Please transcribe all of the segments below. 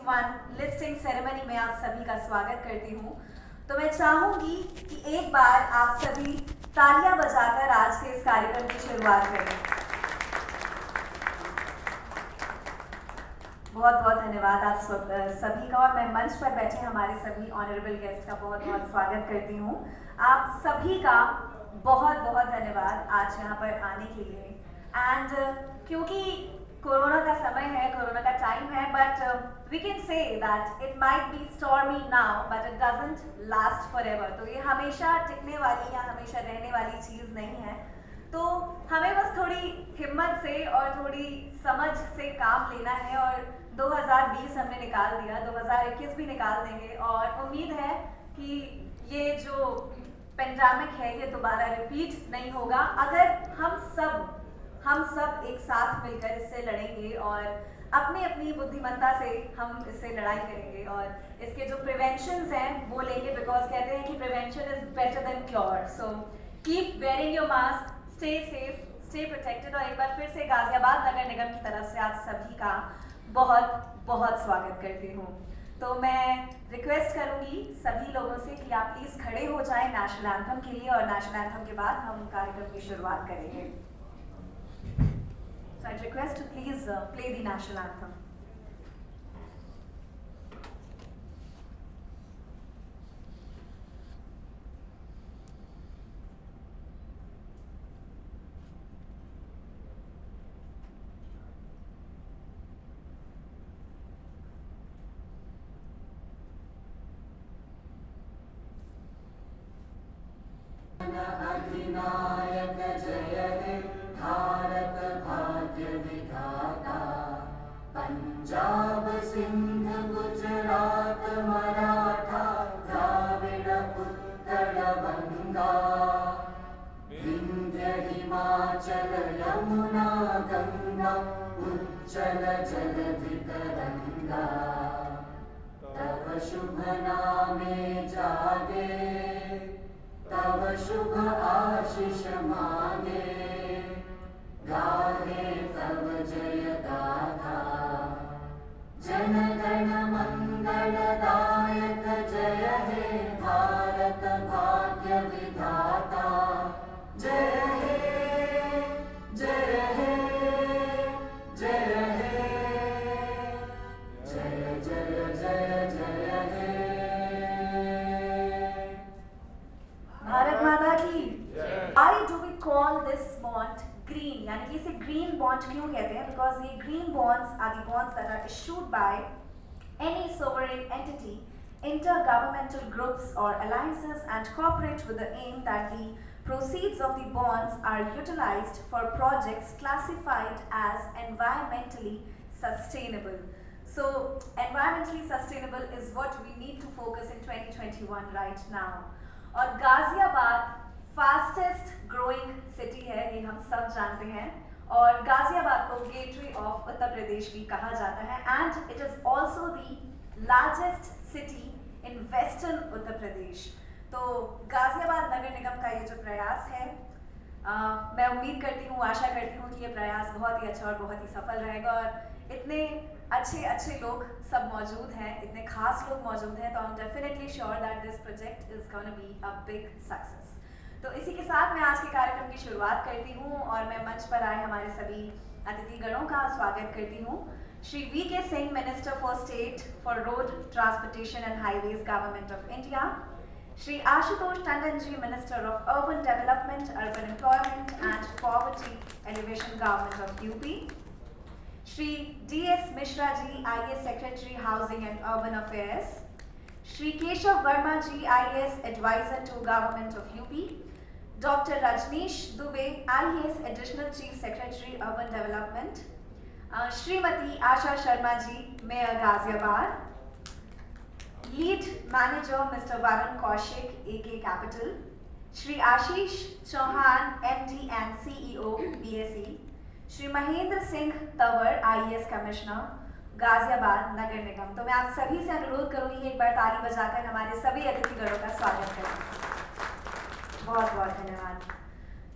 2021 listing ceremony में आप सभी का स्वागत करती हूँ। तो मैं चाहूंगी कि एक बार आप सभी तालियां बजाकर आज के इस कार्यक्रम की शुरुआत करें। बहुत बहुत धन्यवाद आप सभी का, और मैं मंच पर बैठे हमारे सभी ऑनरेबल गेस्ट का बहुत बहुत स्वागत करती हूँ। आप सभी का बहुत बहुत धन्यवाद आज यहाँ पर आने के लिए। एंड क्योंकि कोरोना का समय है, कोरोना का टाइम है, but we can say that it might be stormy now but it doesn't last forever. तो ये हमेशा टिकने वाली या हमेशा रहने वाली चीज़ नहीं है। तो हमें बस थोड़ी हिम्मत से और थोड़ी समझ से काम लेना है, और 2020 हमने निकाल दिया, 2021 भी निकाल देंगे, और उम्मीद है कि ये जो पेंडेमिक है ये दोबारा रिपीट नहीं होगा अगर हम सब एक साथ मिलकर इससे लड़ेंगे और अपनी अपनी बुद्धिमत्ता से हम इससे लड़ाई करेंगे और इसके जो प्रिवेंशंस हैं वो लेंगे, बिकॉज कहते हैं कि prevention is better than cure. So keep wearing your mask, stay safe, stay protected. और एक बार फिर से गाजियाबाद नगर निगम की तरफ से आप सभी का बहुत बहुत स्वागत करती हूँ। तो मैं रिक्वेस्ट करूंगी सभी लोगों से कि आप प्लीज खड़े हो जाएं नेशनल एंथम के लिए, और नेशनल एंथम के बाद हम कार्यक्रम की शुरुआत करेंगे। So I request to please play the national anthem. अधिनायक जय हे भारत भाग्य विधाता, पंजाब सिंध गुजरात मराठा द्राविड़ उत्कल बंगा, विंध्य हिमाचल यमुना गंगा उज्जल जलधि तरंगा, तव शुभ नामे जागे तव शुभ आशीष मांगे, गाहे तव जय गाथा, जन गण मंगल दायक जय हे भारत भाग्य विधाता, जय हे जय हे जय हे जय जय जय जय हे। भारत माता की। Why do we call this bond green? यानी कि इसे green bond क्यों कहते हैं? Because ये green bonds are the bonds that are issued by any sovereign entity, intergovernmental groups or alliances, and cooperate with the aim that the proceeds of the bonds are utilized for projects classified as environmentally sustainable. So environmentally sustainable is what we need to focus in 2021 right now. और Ghaziabad fastest growing city है, ये हम सब जानते हैं, और गाजियाबाद को gateway of Uttar Pradesh भी कहा जाता है, and it is also the largest city in western Uttar Pradesh. तो गाजियाबाद नगर निगम का ये जो प्रयास है, मैं उम्मीद करती हूँ, आशा करती हूँ कि ये प्रयास बहुत ही अच्छा और बहुत ही सफल रहेगा, और इतने अच्छे लोग सब मौजूद हैं, इतने खास लोग मौजूद हैं, तो I am definitely sure that this project is gonna be a big success. तो इसी के साथ मैं आज के कार्यक्रम की शुरुआत करती हूँ, और मैं मंच पर आए हमारे सभी अतिथिगणों का स्वागत करती हूँ। श्री वी.के. सिंह, minister for state for road transportation and highways, government of India. Shri Ashutosh Tandon ji, minister of urban development, urban employment and poverty elevation, government of UP. Shri D.S. Mishra ji, IAS secretary, housing and urban affairs. Shri Keshav Verma ji, IAS adviser to government of UP. Doctor Rajneesh Dubey, IAS additional chief secretary, urban development. Shrimati Asha Sharma ji, mayor Ghaziabad. Lead manager mister Varun Kaushik, AK capital. Shri Ashish Chauhan, MD and CEO, BSE। Shri Mahendra Singh Tanwar, IAS commissioner, Ghaziabad Nagar Nigam. तो मैं आप सभी से अनुरोध करूंगी एक बार ताली बजाकर हमारे सभी अतिथिगणों का स्वागत करें। बहुत बहुत धन्यवाद।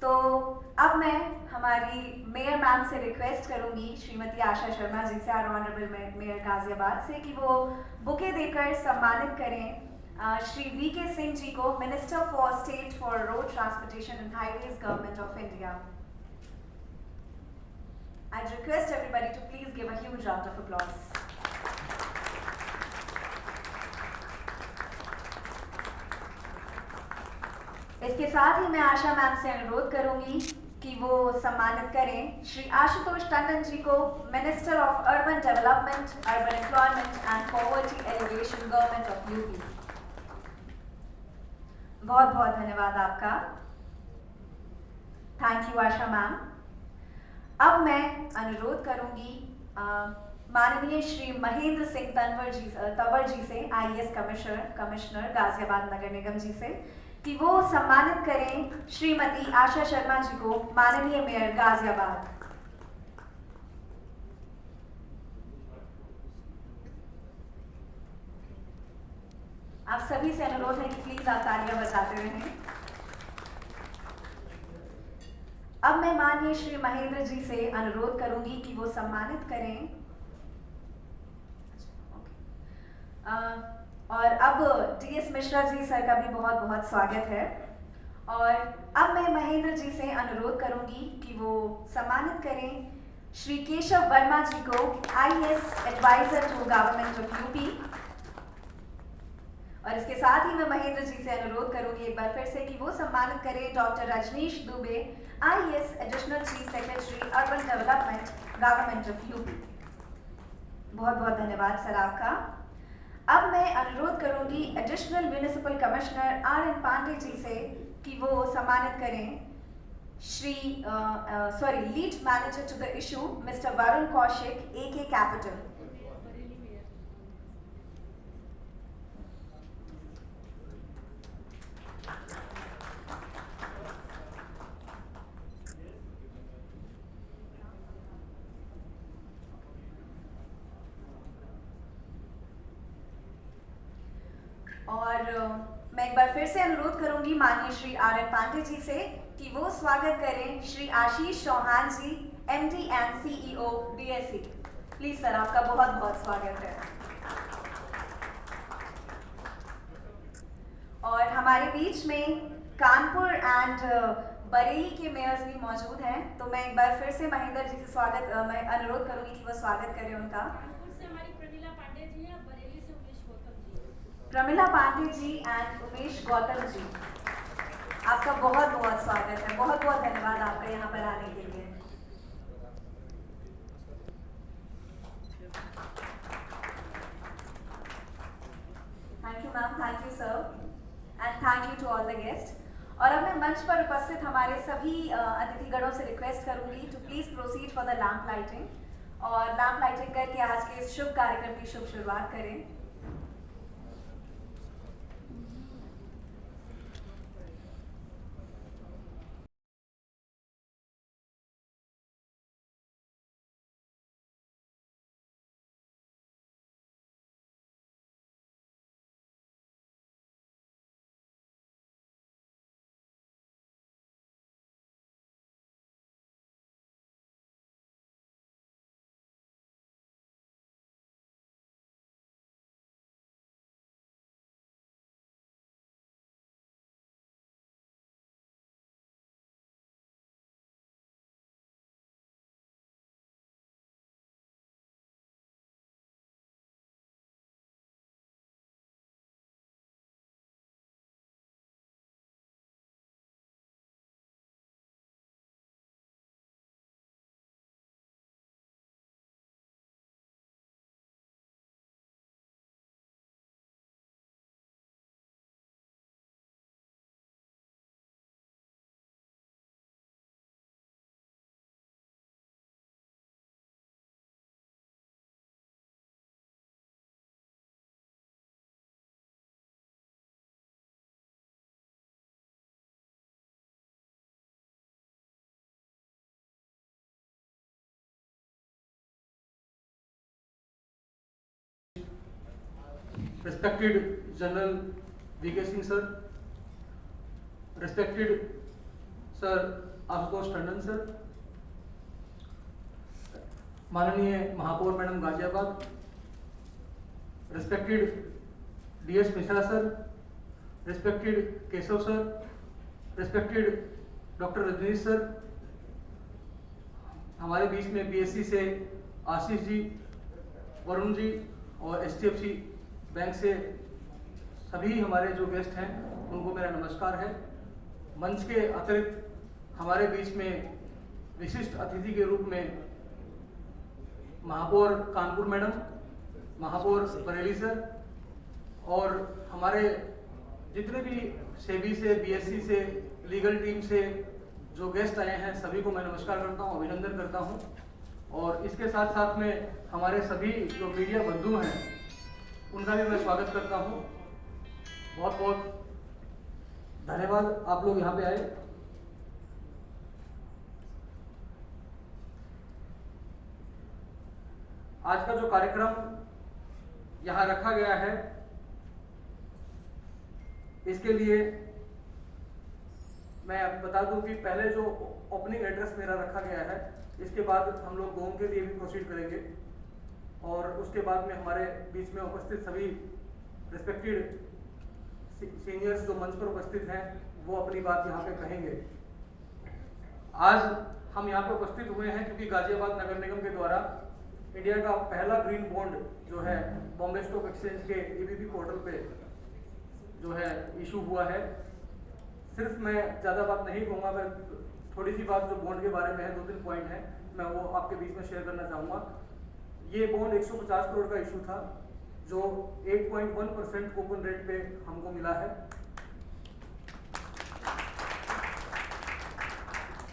तो अब मैं हमारी मेयर मैम से रिक्वेस्ट करूंगी, श्रीमती आशा शर्मा जी से, आर ऑनरेबल मेयर गाजियाबाद से, कि वो बुके देकर सम्मानित करें श्री वी के सिंह जी को, minister for state for road transportation and highways, government of India. I'd request everybody to please give a huge round of applause. इसके साथ ही मैं आशा मैम से अनुरोध करूंगी कि वो सम्मानित करें श्री आशुतोष टंडन जी को, minister of urban development, urban employment and poverty elevation, government of UP. बहुत बहुत धन्यवाद आपका। Thank you Asha ma'am. अब मैं अनुरोध करूंगी माननीय श्री महेंद्र सिंह तंवर जी से, IAS कमिश्नर गाजियाबाद नगर निगम जी से, कि वो सम्मानित करें श्रीमती आशा शर्मा जी को, माननीय मेयर गाजियाबाद। आप सभी से अनुरोध है कि प्लीज आप तालियां बजाते रहें। अब मैं माननीय श्री महेंद्र जी से अनुरोध करूंगी कि वो सम्मानित करें और अब DS मिश्रा जी सर का भी बहुत बहुत स्वागत है। और अब मैं महेंद्र जी से अनुरोध करूंगी कि वो सम्मानित करें श्री केशव वर्मा जी को, IAS adviser to government of UP. और इसके साथ ही मैं महेंद्र जी से अनुरोध करूंगी एक बार फिर से कि वो सम्मानित करें doctor Rajneesh Dubey, IAS additional chief secretary, urban development, government of UP. बहुत बहुत धन्यवाद सर आपका। अब मैं अनुरोध करूंगी additional municipal commissioner RN Pandey ji से कि वो सम्मानित करें lead manager to the issue mister Varun Kaushik, AK capital. और मैं एक बार फिर से अनुरोध करूंगी माननीय श्री RN पांडे जी से कि वो स्वागत करें श्री आशीष चौहान जी, MD and CEO BSE। Please sir आपका बहुत बहुत स्वागत है। और हमारे बीच में कानपुर एंड बरेली के मेयर्स भी मौजूद हैं, तो मैं एक बार फिर से महेंद्र जी से मैं अनुरोध करूंगी कि वो स्वागत करें उनका। प्रमिला पांडे जी एंड उमेश गौतम जी, आपका बहुत बहुत स्वागत है। बहुत बहुत धन्यवाद आपका यहाँ पर आने के लिए। Thank you ma'am, thank you sir, and thank you to all the guest. और अब मैं मंच पर उपस्थित हमारे सभी अतिथिगणों से रिक्वेस्ट करूंगी to please proceed for the lamp lighting, और लैंप लाइटिंग करके आज के इस शुभ कार्यक्रम की शुभ शुरुआत करें। Respected General V.K. Singh sir, respected sir Ashutosh Tandon sir, माननीय महापौर madam Ghaziabad, respected DS Mishra sir, respected Keshav sir, respected doctor Rajneesh sir, हमारे बीच में BSc से आशीष जी, वरुण जी और HDFC बैंक से सभी हमारे जो गेस्ट हैं उनको मेरा नमस्कार है। मंच के अतिरिक्त हमारे बीच में विशिष्ट अतिथि के रूप में महापौर कानपुर मैडम, महापौर बरेली सर और हमारे जितने भी सेबी से, BSc से, लीगल टीम से जो गेस्ट आए हैं सभी को मैं नमस्कार करता हूं, अभिनंदन करता हूं। और इसके साथ साथ में हमारे सभी जो मीडिया बंधु हैं उनका भी मैं स्वागत करता हूं। बहुत बहुत धन्यवाद आप लोग यहाँ पे आए। आज का जो कार्यक्रम यहाँ रखा गया है इसके लिए मैं बता दूं कि पहले जो ओपनिंग एड्रेस मेरा रखा गया है इसके बाद हम लोग गोम के लिए भी प्रोसीड करेंगे और उसके बाद में हमारे बीच में उपस्थित सभी रिस्पेक्टेड सीनियर्स जो मंच पर उपस्थित हैं वो अपनी बात यहाँ पे कहेंगे। आज हम यहाँ पे उपस्थित हुए हैं क्योंकि गाजियाबाद नगर निगम के द्वारा इंडिया का पहला ग्रीन बॉन्ड जो है बॉम्बे स्टॉक एक्सचेंज के EBP पोर्टल पे जो है इशू हुआ है। सिर्फ मैं ज़्यादा बात नहीं कहूँगा, मैं थोड़ी सी बात जो बॉन्ड के बारे में है, 2-3 पॉइंट हैं, मैं वो आपके बीच में शेयर करना चाहूँगा। ये बॉन्ड 150 करोड़ का इशू था जो 8.1% कूपन रेट पे हमको मिला है।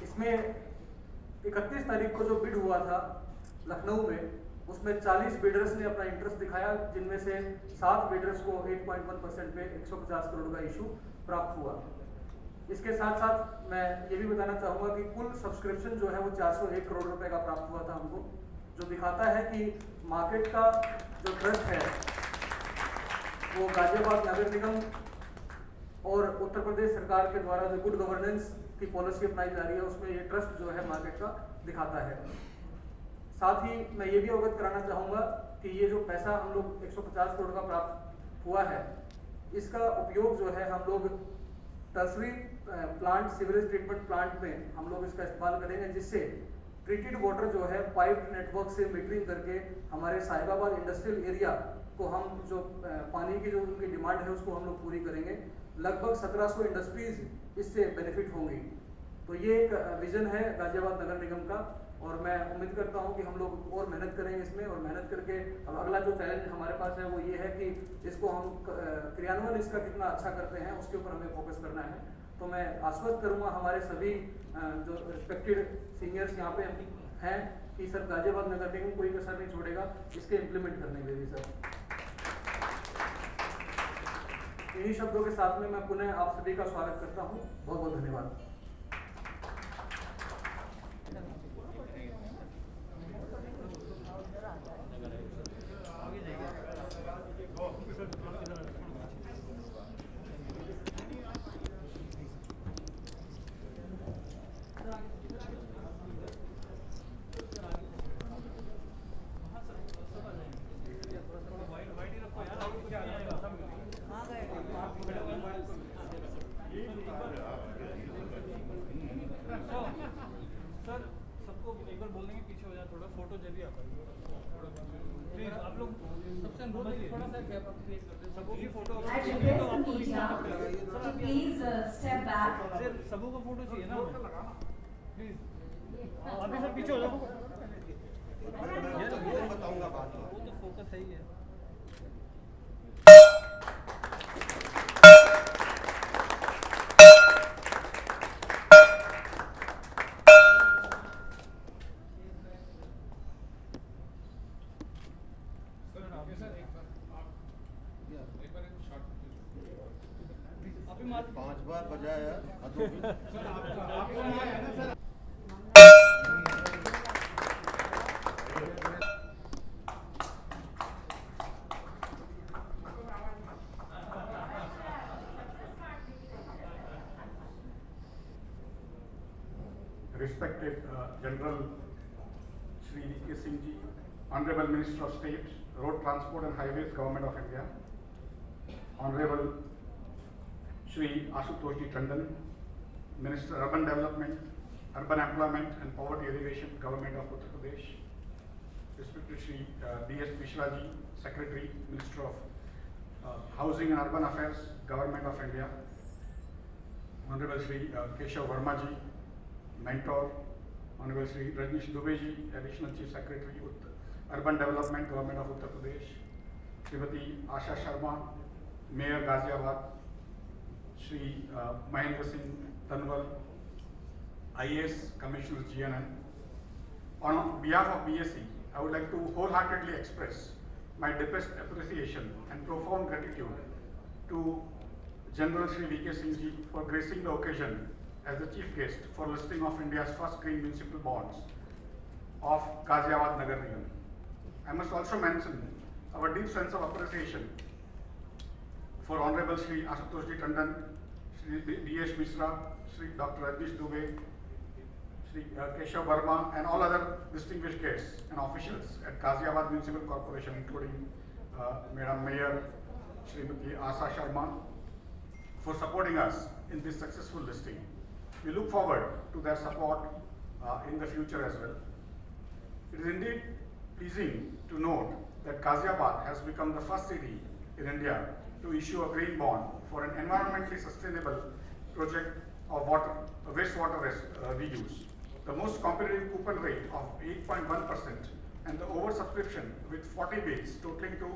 इसमें 31 तारीख को जो बिड हुआ था लखनऊ में, उसमें 40 बिडर्स ने अपना इंटरेस्ट दिखाया, जिनमें से 7 बिडर्स को 8.1% पे 150 करोड़ का इशू प्राप्त हुआ। इसके साथ साथ मैं ये भी बताना चाहूँगा कि कुल सब्सक्रिप्शन जो है वो 401 करोड़ रुपए का प्राप्त हुआ था हमको, जो दिखाता है कि मार्केट का जो ट्रस्ट है वो गाजियाबाद नगर निगम और उत्तर प्रदेश सरकार के द्वारा जो गुड गवर्नेंस की पॉलिसी अपनाई जा रही है उसमें ये ट्रस्ट जो है मार्केट का दिखाता है। साथ ही मैं ये भी अवगत कराना चाहूँगा कि ये जो पैसा हम लोग 150 करोड़ का प्राप्त हुआ है इसका उपयोग जो है हम लोग tertiary plant, sewerage treatment plant में हम लोग इसका इस्तेमाल करेंगे, जिससे ट्रीटेड वाटर जो है पाइप नेटवर्क से मीटरिंग करके हमारे साहिबाबाद इंडस्ट्रियल एरिया को हम जो पानी की जो उनकी डिमांड है उसको हम लोग पूरी करेंगे। लगभग 1700 इंडस्ट्रीज इससे बेनिफिट होंगी। तो ये एक विजन है गाजियाबाद नगर निगम का और मैं उम्मीद करता हूं कि हम लोग और मेहनत करेंगे इसमें, और मेहनत करके अब अगला जो चैलेंज हमारे पास है वो ये है कि इसको हम क्रियान्वयन इसका कितना अच्छा करते हैं उसके ऊपर हमें फोकस करना है। तो मैं आश्वस्त करूंगा हमारे सभी जो रिस्पेक्टेड सीनियर्स यहाँ पे हैं कि सर गाजियाबाद नगर निगम कोई कसर नहीं छोड़ेगा इसके इम्प्लीमेंट करने के लिए। सर इन्हीं शब्दों के साथ में मैं पुनः आप सभी का स्वागत करता हूँ। बहुत बहुत धन्यवाद। Please step back. सबों को फोटो चाहिए ना प्लीज। अभी सर पीछे हो जाओ। ये बताऊंगा बाद में। वो तो फोकस है ही है। पांच बार बजाया respected General Shri V.K. Singh Ji, Honorable Minister of State, Road Transport and Highways, Government of India, Honorable Shri Ashutosh Ji Tandon, Minister Urban Development, Urban Employment and Poverty Alleviation, Government of Uttar Pradesh, respected Shri D.S. Mishra Ji, Secretary, Minister of Housing and Urban Affairs, Government of India, Honorable Shri Keshav Verma Ji, Mentor, Honorable Shri Rajnish Dubey Ji, Additional Chief Secretary, Urban Development, Government of Uttar Pradesh, Srimati Asha Sharma, Mayor Ghaziabad, Shri Mahendra Singh Tanwar, IAS Commissioner GNN. On behalf of BSE, I would like to wholeheartedly express my deepest appreciation and profound gratitude to General Shri V.K. Singh Ji for gracing the occasion as the chief guest for listing of India's first green municipal bonds of Ghaziabad Nagar Nigam. I must also mention our deep sense of appreciation for Honorable Shri Ashutosh Ji Tandon, Shri D.S. Mishra, Shri Dr. Rajnish Dubey, Shri Keshav Verma, and all other distinguished guests and officials at Ghaziabad Municipal Corporation, including Madam Mayor Srimati Asha Sharma, for supporting us in this successful listing. We look forward to their support in the future as well. It is indeed pleasing to note that Ghaziabad has become the first city in India to issue a green bond for an environmentally sustainable project of wastewater reuse. The most competitive coupon rate of 8.1% and the oversubscription with 40 bids totaling to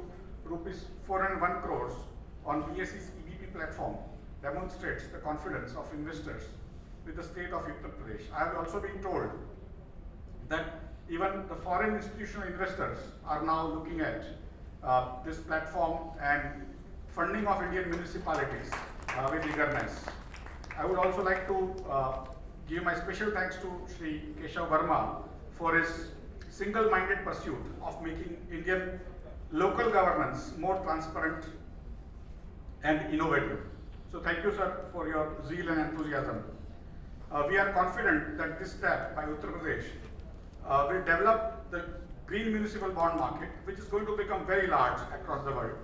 rupees 401 crores on BSE's EBP platform demonstrates the confidence of investors with the state of Uttar Pradesh. I have also been told that even the foreign institutional investors are now looking at this platform and funding of Indian municipalities with eagerness. I would also like to give my special thanks to Shri Keshav Verma for his single-minded pursuit of making Indian local governance more transparent and innovative. So thank you, sir, for your zeal and enthusiasm. We are confident that this step by Uttar Pradesh will develop the green municipal bond market, which is going to become very large across the world,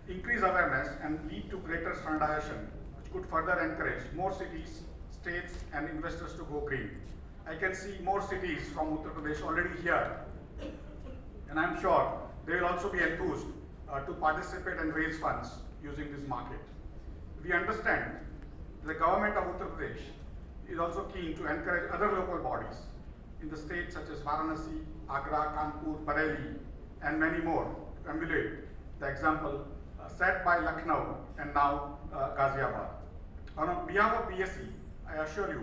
increase awareness and lead to greater standardization, which could further encourage more cities, states and investors to go green. I can see more cities from Uttar Pradesh already here, and I'm sure they will also be enthused to participate and raise funds using this market. We understand the government of Uttar Pradesh is also keen to encourage other local bodies in the states such as Varanasi, Agra, Kanpur, Bareilly, and many more to emulate the example set by Lucknow and now Ghaziabad. On behalf of BSE, I assure you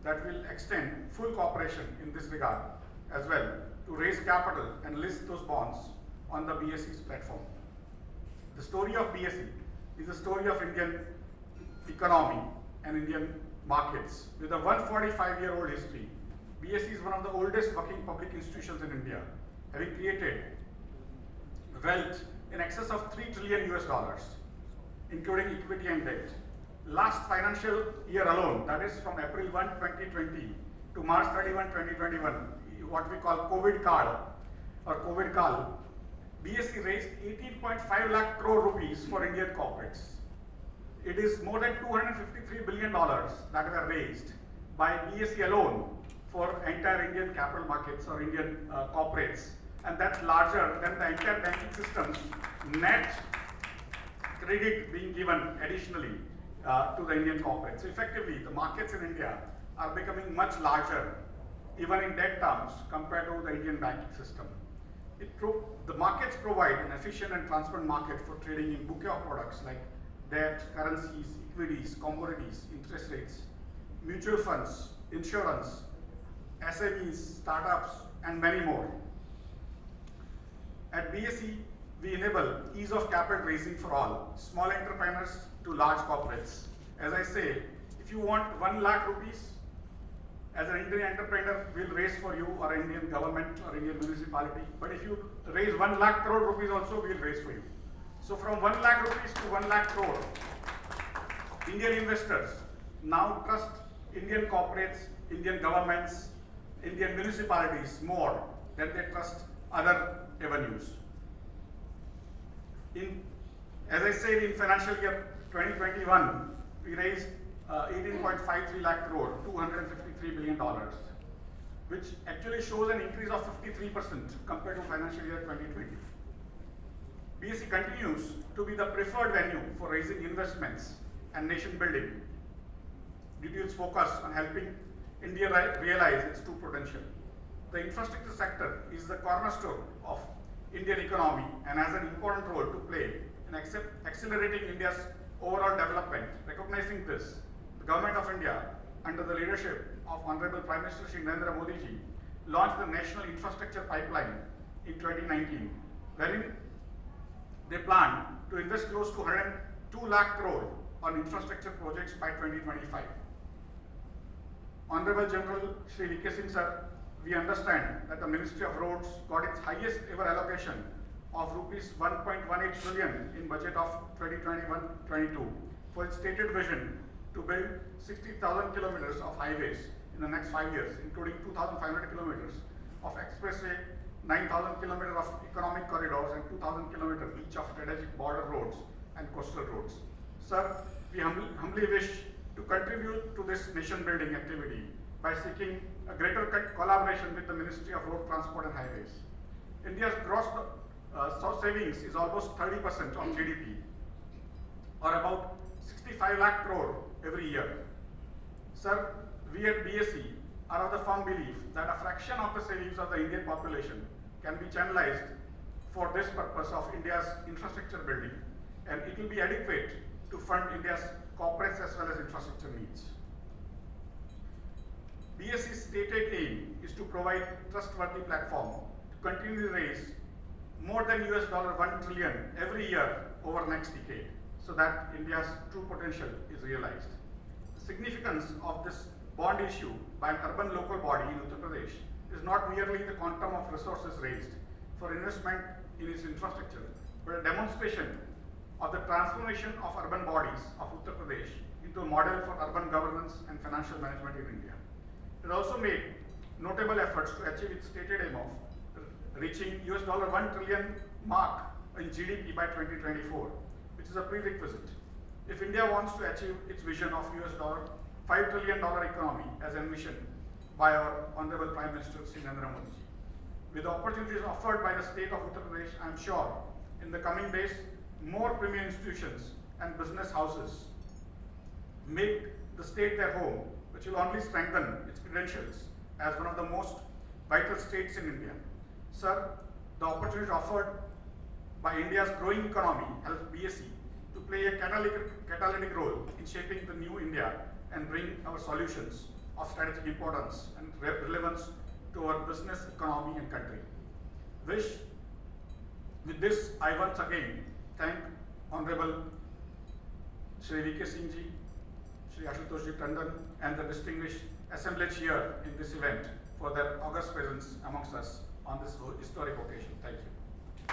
that we'll extend full cooperation in this regard as well to raise capital and list those bonds on the BSE's platform. The story of BSE is the story of Indian economy and Indian markets. With a 145-year-old history, BSE is one of the oldest working public institutions in India, having created wealth in excess of $3 trillion US, including equity and debt. Last financial year alone, that is from April 1, 2020 to March 31, 2021, what we call COVID Kal, BSE raised 18.5 lakh crore rupees for Indian corporates. It is more than $253 billion that were raised by BSE alone for entire Indian capital markets or Indian corporates, and that's larger than the entire banking system's net credit being given additionally to the Indian corporates. So effectively, the markets in India are becoming much larger, even in debt terms, compared to the Indian banking system. The markets provide an efficient and transparent market for trading in bouquet of products like debt, currencies, equities, commodities, interest rates, mutual funds, insurance, SMEs, startups, and many more. At BSE, we enable ease of capital raising for all, small entrepreneurs to large corporates. As I say, if you want 1 lakh rupees, as an Indian entrepreneur, we'll raise for you, or Indian government or Indian municipality. But if you raise 1 lakh crore rupees also, we'll raise for you. So from 1 lakh rupees to 1 lakh crore, Indian investors now trust Indian corporates Indian governments, Indian municipalities more than they trust other avenues. As I said, in financial year 2021, we raised 18.53 lakh crore, $253 billion, which actually shows an increase of 53% compared to financial year 2020. BSE continues to be the preferred venue for raising investments and nation building due to its focus on helping India realize its true potential. The infrastructure sector is the cornerstone of Indian economy and has an important role to play in accelerating India's overall development. Recognizing this, the Government of India, under the leadership of Honorable Prime Minister Shri Narendra Modi ji, launched the National Infrastructure Pipeline in 2019, wherein they plan to invest close to 102 lakh crore on infrastructure projects by 2025. Honorable General Shri V.K. Singh sir, we understand that the Ministry of Roads got its highest ever allocation of rupees 1.18 trillion in budget of 2021-22 for its stated vision to build 60,000 kilometers of highways in the next 5 years, including 2,500 kilometers of expressway, 9,000 kilometers of economic corridors, and 2,000 kilometers each of strategic border roads and coastal roads. Sir, we humbly wish to contribute to this nation building activity by seeking a greater collaboration with the Ministry of Road Transport and Highways. India's gross savings is almost 30% of GDP, or about 65 lakh crore every year. Sir, we at BSE are of the firm belief that a fraction of the savings of the Indian population can be channelized for this purpose of India's infrastructure building, and it will be adequate to fund India's corporate as well as infrastructure needs. BSE's stated aim is to provide trustworthy platform to continue to raise more than $1 trillion every year over the next decade, so that India's true potential is realized. The significance of this bond issue by an urban local body in Uttar Pradesh is not merely the quantum of resources raised for investment in its infrastructure, but a demonstration of the transformation of urban bodies of Uttar Pradesh into a model for urban governance and financial management in India. It also made notable efforts to achieve its stated aim of reaching $1 trillion mark in GDP by 2024, which is a prerequisite. If India wants to achieve its vision of $5 trillion economy as envisioned by our Honorable Prime Minister Shri Narendra Modi ji. With the opportunities offered by the state of Uttar Pradesh, I am sure in the coming days, more premier institutions and business houses make the state their home, which will only strengthen its credentials as one of the most vital states in India. Sir, the opportunity offered by India's growing economy helps BSE to play a catalytic role in shaping the new India and bring our solutions of strategic importance and relevance to our business, economy and country. With this, I once again thank Honorable Shri V.K. Singh ji, Shri Ashutosh ji Tandon and the distinguished assemblage here in this event for their august presence amongst us on this historic occasion. Thank you.